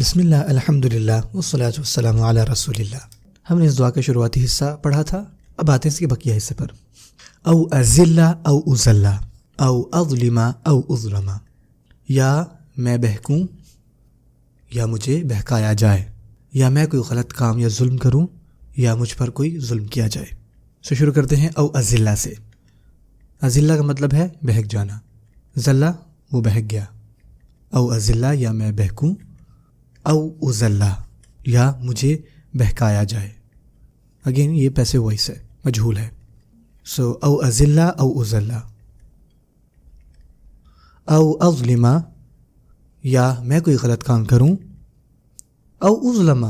بسم اللہ الحمد للہ والصلاۃ والسلام علی رسول اللہ۔ ہم نے اس دعا کا شروعاتی حصہ پڑھا تھا، اب آتے ہیں اس کے بقیہ حصے پر۔ او ازلہ او ازلہ او اظلم او اظلم، یا میں بہکوں یا مجھے بہکایا جائے، یا میں کوئی غلط کام یا ظلم کروں یا مجھ پر کوئی ظلم کیا جائے۔ سو شروع کرتے ہیں او ازلہ سے۔ ازلہ کا مطلب ہے بہک جانا، زلہ وہ بہک گیا، او ازلہ یا میں بہکوں، او ازلہ یا مجھے بہکایا جائے۔ اگین یہ پیسو وائس ہے، مجہول ہے۔ سو او ازلہ او ازلہ، او اظلم یا میں کوئی غلط کام کروں، او اظلم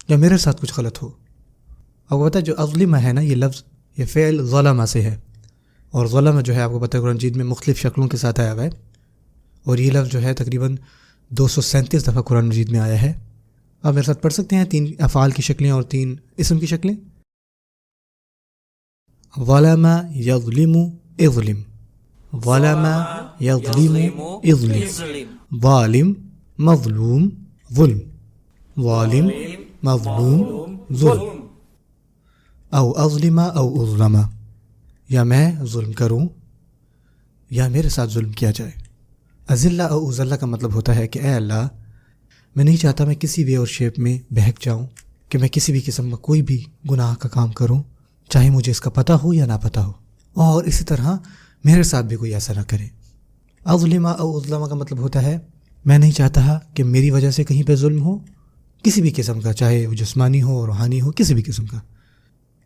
یا میرے ساتھ کچھ غلط ہو۔ آپ کو پتہ ہے جو اظلم ہے نا، یہ لفظ یہ فعل ظلم سے ہے، اور ظلم جو ہے آپ کو پتہ ہے قرآن مجید میں مختلف شکلوں کے ساتھ آیا ہوا ہے، اور یہ لفظ جو ہے تقریباً 237 دفعہ قرآن مجید میں آیا ہے۔ آپ میرے ساتھ پڑھ سکتے ہیں 3 افعال کی شکلیں اور 3 اسم کی شکلیں۔ ظلم یظلم اظلم، ظلم یظلم اظلم، ظالم مظلوم ظلم، ظالم مظلوم ظلم۔ او اظلم او اظلم، یا میں ظلم کروں یا میرے ساتھ ظلم کیا جائے۔ ازلہ او ازلہ کا مطلب ہوتا ہے کہ اے اللہ، میں نہیں چاہتا میں کسی بھی اور شیپ میں بہک جاؤں، کہ میں کسی بھی قسم کا کوئی بھی گناہ کا کام کروں، چاہے مجھے اس کا پتہ ہو یا نہ پتہ ہو، اور اسی طرح میرے ساتھ بھی کوئی ایسا نہ کرے۔ اظلم او اظلم کا مطلب ہوتا ہے میں نہیں چاہتا کہ میری وجہ سے کہیں پہ ظلم ہو، کسی بھی قسم کا، چاہے وہ جسمانی ہو روحانی ہو، کسی بھی قسم کا،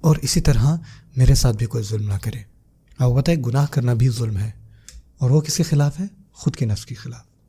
اور اسی طرح میرے ساتھ بھی کوئی ظلم نہ کرے۔ آپ کو پتہ ہے گناہ کرنا بھی ظلم ہے، اور وہ کس کے خلاف ہے؟ خود کے نفس کے خلاف۔